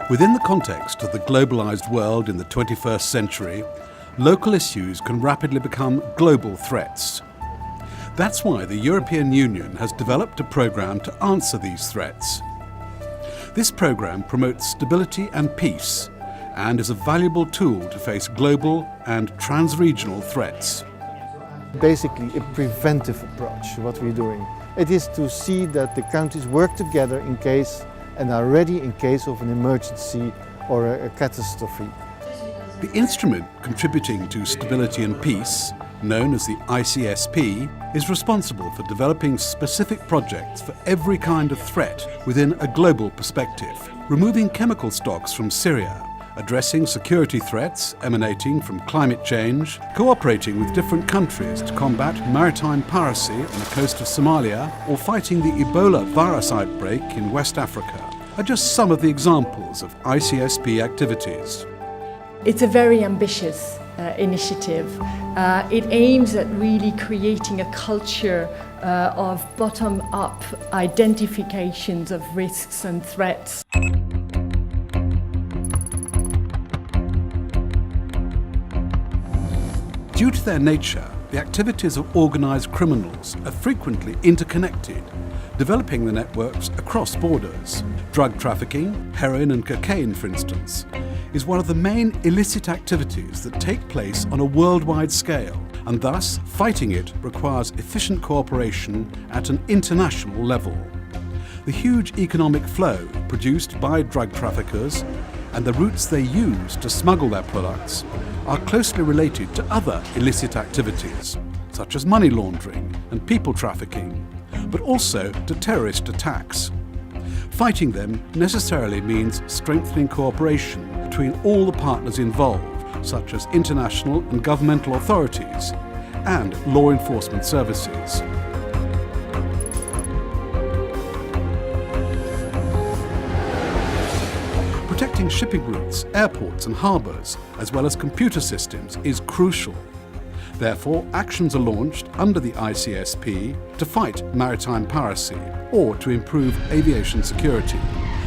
Within the context of the globalized world in the 21st century, local issues can rapidly become global threats. That's why the European Union has developed a programme to answer these threats. This programme promotes stability and peace and is a valuable tool to face global and trans-regional threats. Basically a preventive approach, what we're doing. It is to see that the countries work together in case and are ready in case of an emergency or a catastrophe. The instrument contributing to stability and peace, known as the IcSP, is responsible for developing specific projects for every kind of threat within a global perspective, removing chemical stocks from Syria, addressing security threats emanating from climate change, cooperating with different countries to combat maritime piracy on the coast of Somalia, or fighting the Ebola virus outbreak in West Africa, are just some of the examples of IcSP activities. It's a very ambitious initiative. It aims at really creating a culture of bottom-up identifications of risks and threats. Due to their nature, the activities of organised criminals are frequently interconnected, developing the networks across borders. Drug trafficking, heroin and cocaine for instance, is one of the main illicit activities that take place on a worldwide scale, and thus fighting it requires efficient cooperation at an international level. The huge economic flow produced by drug traffickers and the routes they use to smuggle their products are closely related to other illicit activities, such as money laundering and people trafficking, but also to terrorist attacks. Fighting them necessarily means strengthening cooperation between all the partners involved, such as international and governmental authorities and law enforcement services. Protecting shipping routes, airports and harbours, as well as computer systems, is crucial. Therefore, actions are launched under the IcSP to fight maritime piracy or to improve aviation security.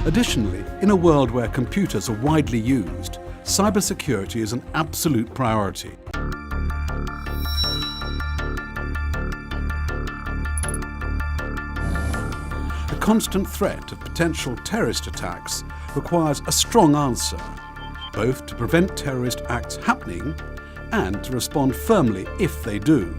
Additionally, in a world where computers are widely used, cybersecurity is an absolute priority. The constant threat of potential terrorist attacks requires a strong answer, both to prevent terrorist acts happening and to respond firmly if they do.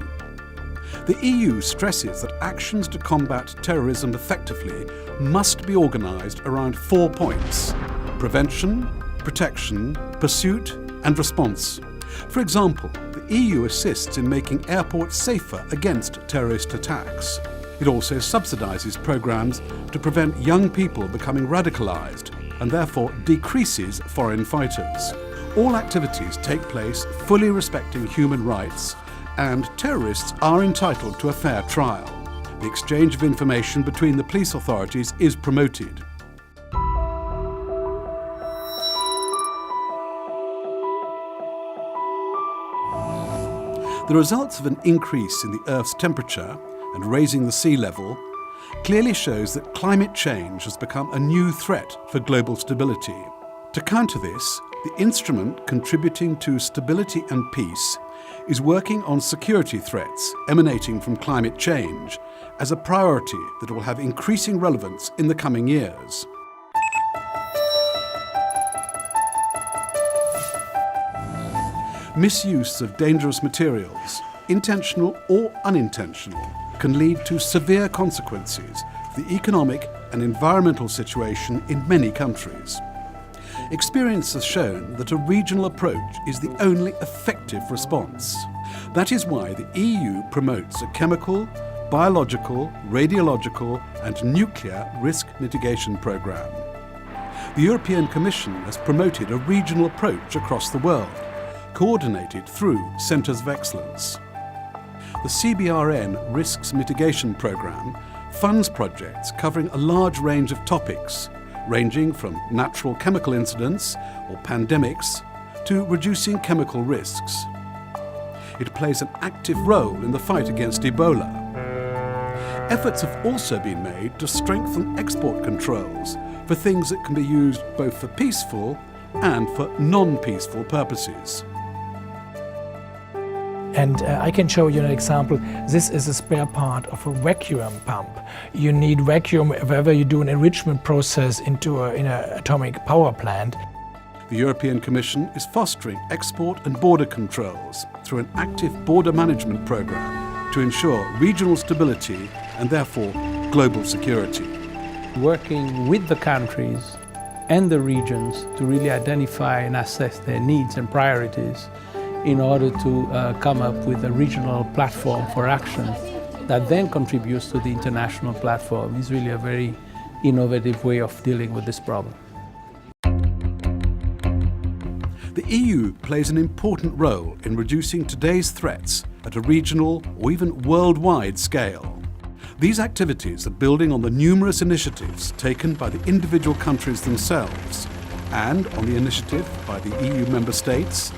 The EU stresses that actions to combat terrorism effectively must be organised around 4 points: prevention, protection, pursuit and response. For example, the EU assists in making airports safer against terrorist attacks. It also subsidises programmes to prevent young people becoming radicalised and therefore decreases foreign fighters. All activities take place fully respecting human rights, and terrorists are entitled to a fair trial. The exchange of information between the police authorities is promoted. The results of an increase in the Earth's temperature and raising the sea level clearly shows that climate change has become a new threat for global stability. To counter this, the instrument contributing to stability and peace is working on security threats emanating from climate change as a priority that will have increasing relevance in the coming years. Misuse of dangerous materials, intentional or unintentional, can lead to severe consequences for the economic and environmental situation in many countries. Experience has shown that a regional approach is the only effective response. That is why the EU promotes a chemical, biological, radiological and nuclear risk mitigation programme. The European Commission has promoted a regional approach across the world, coordinated through centres of excellence. The CBRN Risks Mitigation Programme funds projects covering a large range of topics, ranging from natural chemical incidents or pandemics to reducing chemical risks. It plays an active role in the fight against Ebola. Efforts have also been made to strengthen export controls for things that can be used both for peaceful and for non-peaceful purposes. And I can show you an example. This is a spare part of a vacuum pump. You need vacuum whenever you do an enrichment process in an atomic power plant. The European Commission is fostering export and border controls through an active border management programme to ensure regional stability and therefore global security. Working with the countries and the regions to really identify and assess their needs and priorities in order to come up with a regional platform for action that then contributes to the international platform is really a very innovative way of dealing with this problem. The EU plays an important role in reducing today's threats at a regional or even worldwide scale. These activities are building on the numerous initiatives taken by the individual countries themselves and on the initiative by the EU member states,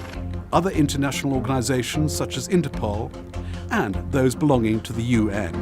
other international organisations such as Interpol, and those belonging to the UN.